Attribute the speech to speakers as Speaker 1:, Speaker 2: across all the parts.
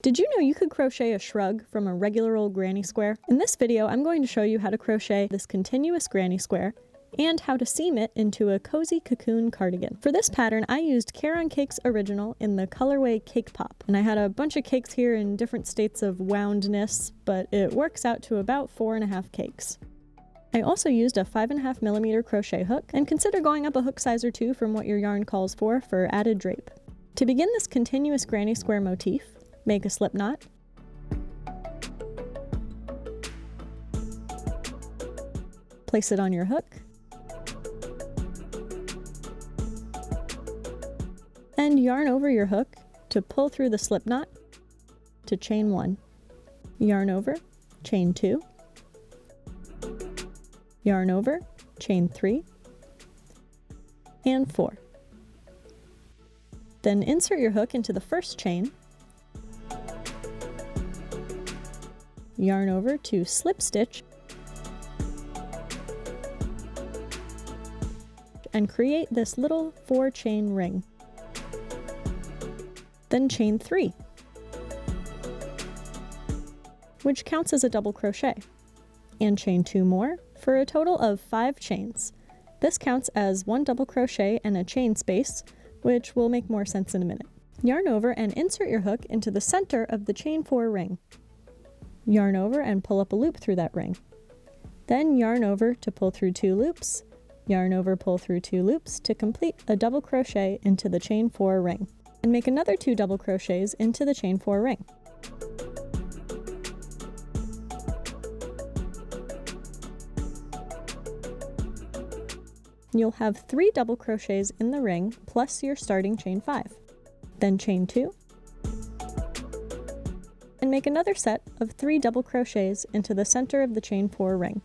Speaker 1: Did you know you could crochet a shrug from a regular old granny square? In this video, I'm going to show you how to crochet this continuous granny square and how to seam it into a cozy cocoon cardigan. For this pattern, I used Caron Cakes Original in the colorway Cake Pop, and I had a bunch of cakes here in different states of woundness, but it works out to about 4.5 cakes. I also used a 5.5mm crochet hook, and consider going up a hook size or two from what your yarn calls for added drape. To begin this continuous granny square motif, make a slip knot, place it on your hook, and yarn over your hook to pull through the slip knot to chain 1, yarn over, chain 2, yarn over, chain 3, and 4. Then insert your hook into the first chain, yarn over to slip stitch, and create this little 4-chain ring. Then chain 3, which counts as a double crochet, and chain 2 more for a total of 5 chains. This counts as 1 double crochet and a chain space, which will make more sense in a minute. Yarn over and insert your hook into the center of the chain 4 ring. Yarn over and pull up a loop through that ring. Then yarn over to pull through 2 loops, yarn over, pull through 2 loops to complete a double crochet into the chain 4 ring, and make another 2 double crochets into the chain 4 ring. You'll have 3 double crochets in the ring plus your starting chain 5. Then chain 2, and make another set of 3 double crochets into the center of the chain 4 ring.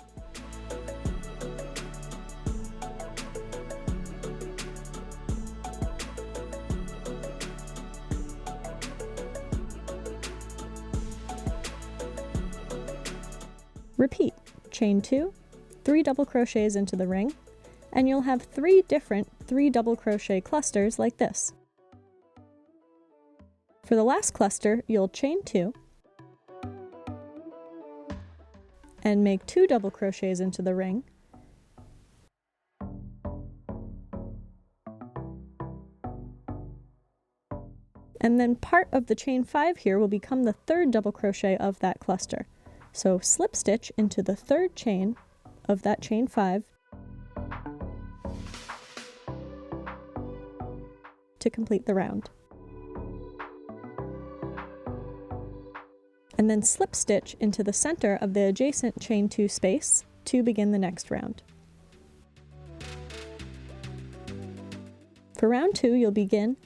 Speaker 1: Repeat, chain 2, 3 double crochets into the ring, and you'll have 3 different 3 double crochet clusters like this. For the last cluster, you'll chain 2, and make 2 double crochets into the ring, and then part of the chain 5 here will become the 3rd double crochet of that cluster. So slip stitch into the 3rd chain of that chain 5 to complete the round. And then slip stitch into the center of the adjacent chain 2 space to begin the next round. For round 2, you'll begin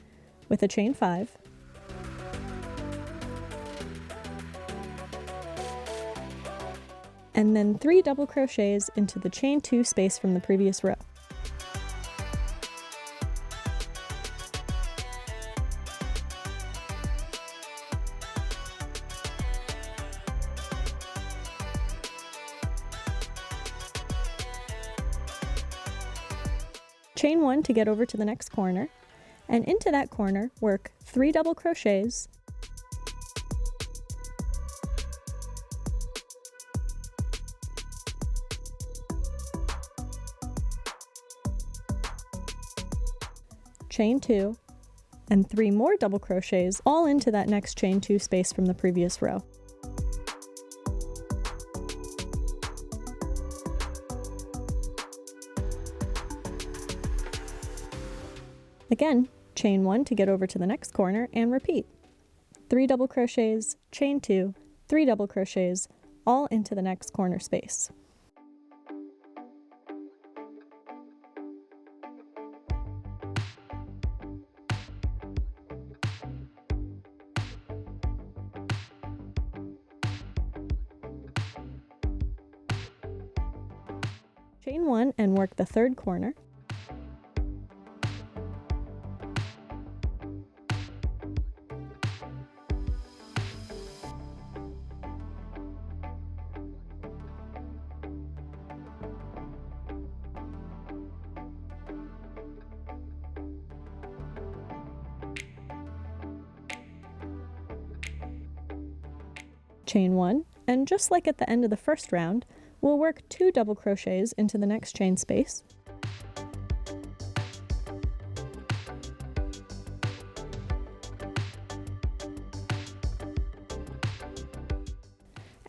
Speaker 1: with a chain 5, and then 3 double crochets into the chain 2 space from the previous row. Chain 1 to get over to the next corner, and into that corner work 3 double crochets, chain 2, and 3 more double crochets all into that next chain 2 space from the previous row. Again, chain 1 to get over to the next corner and repeat. 3 double crochets, chain 2, 3 double crochets, all into the next corner space. Chain 1 and work the 3rd corner. chain 1, and just like at the end of the first round, we'll work 2 double crochets into the next chain space.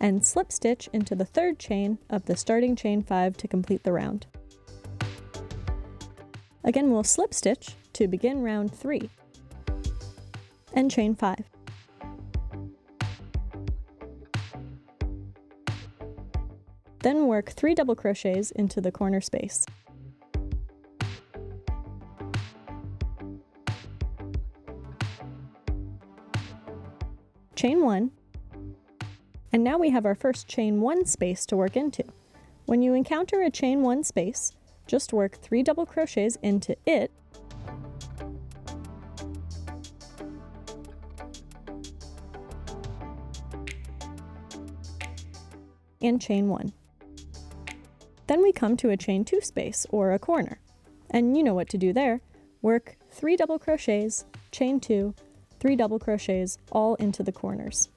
Speaker 1: And slip stitch into the third chain of the starting chain 5 to complete the round. Again, we'll slip stitch to begin round 3 and chain 5. Then work 3 double crochets into the corner space. Chain 1. And now we have our first chain 1 space to work into. When you encounter a chain 1 space, just work 3 double crochets into it, and chain 1. Then we come to a chain 2 space, or a corner. And you know what to do there. Work 3 double crochets, chain 2, 3 double crochets, all into the corners.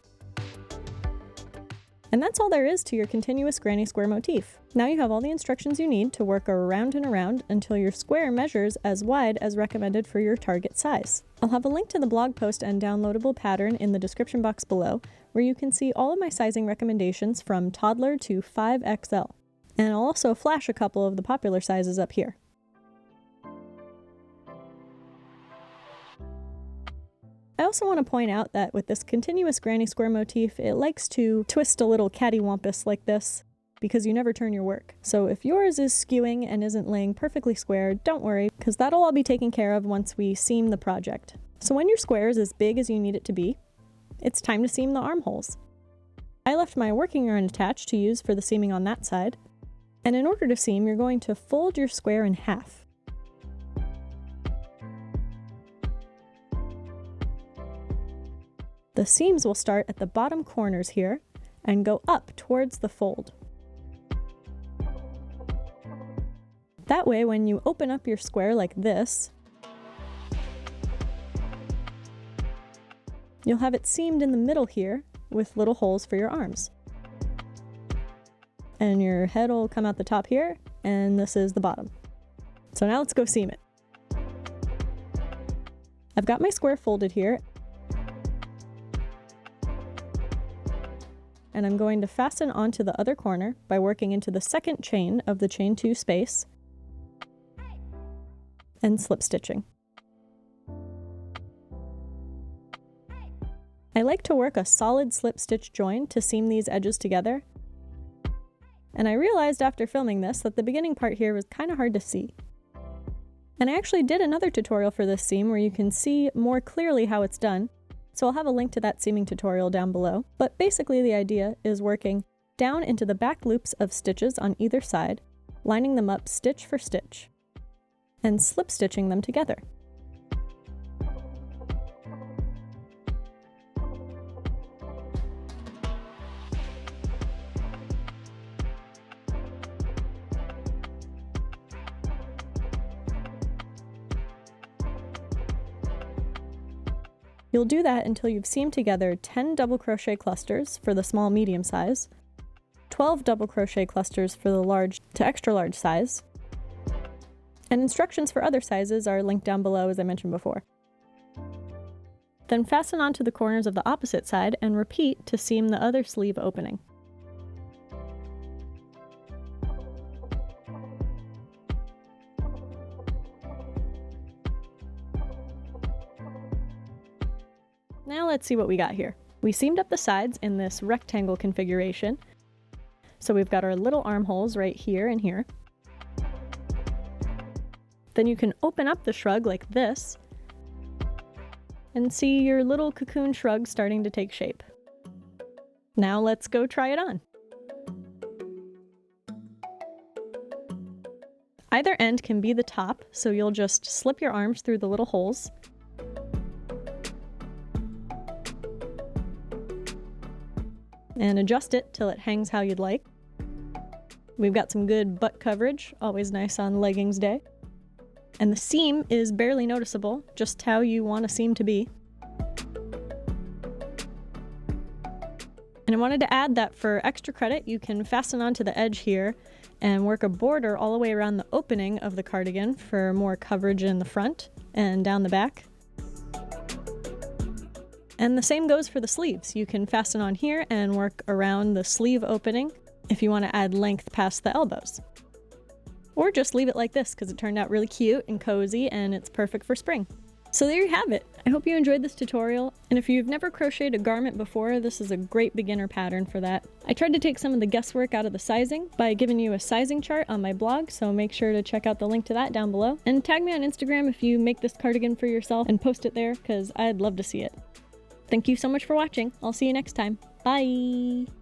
Speaker 1: And that's all there is to your continuous granny square motif. Now you have all the instructions you need to work around and around until your square measures as wide as recommended for your target size. I'll have a link to the blog post and downloadable pattern in the description box below, where you can see all of my sizing recommendations from toddler to 5XL. And I'll also flash a couple of the popular sizes up here. I also want to point out that with this continuous granny square motif, it likes to twist a little cattywampus like this, because you never turn your work. So if yours is skewing and isn't laying perfectly square, don't worry, because that'll all be taken care of once we seam the project. So when your square is as big as you need it to be, it's time to seam the armholes. I left my working yarn attached to use for the seaming on that side, and in order to seam, you're going to fold your square in half. The seams will start at the bottom corners here and go up towards the fold. That way, when you open up your square like this, you'll have it seamed in the middle here with little holes for your arms. And your head will come out the top here, and this is the bottom. So now let's go seam it. I've got my square folded here, and I'm going to fasten onto the other corner by working into the second chain of the chain 2 space and slip stitching. I like to work a solid slip stitch join to seam these edges together, and I realized after filming this that the beginning part here was kind of hard to see. And I actually did another tutorial for this seam where you can see more clearly how it's done, so I'll have a link to that seaming tutorial down below. But basically the idea is working down into the back loops of stitches on either side, lining them up stitch for stitch, and slip stitching them together. You'll do that until you've seamed together 10 double crochet clusters for the small medium size, 12 double crochet clusters for the large to extra large size, and instructions for other sizes are linked down below as I mentioned before. Then fasten onto the corners of the opposite side and repeat to seam the other sleeve opening. Now let's see what we got here. We seamed up the sides in this rectangle configuration. So we've got our little armholes right here and here. Then you can open up the shrug like this and see your little cocoon shrug starting to take shape. Now let's go try it on. Either end can be the top, so you'll just slip your arms through the little holes. And adjust it till it hangs how you'd like. We've got some good butt coverage, always nice on leggings day. And the seam is barely noticeable, just how you want a seam to be. And And I wanted to add that for extra credit, you can fasten onto the edge here and work a border all the way around the opening of the cardigan for more coverage in the front and down the back. And the same goes for the sleeves. You can fasten on here and work around the sleeve opening if you want to add length past the elbows. Or just leave it like this because it turned out really cute and cozy and it's perfect for spring. So there you have it. I hope you enjoyed this tutorial, and if you've never crocheted a garment before, this is a great beginner pattern for that. I tried to take some of the guesswork out of the sizing by giving you a sizing chart on my blog, so make sure to check out the link to that down below. And tag me on Instagram if you make this cardigan for yourself and post it there, because I'd love to see it. Thank you so much for watching. I'll see you next time. Bye!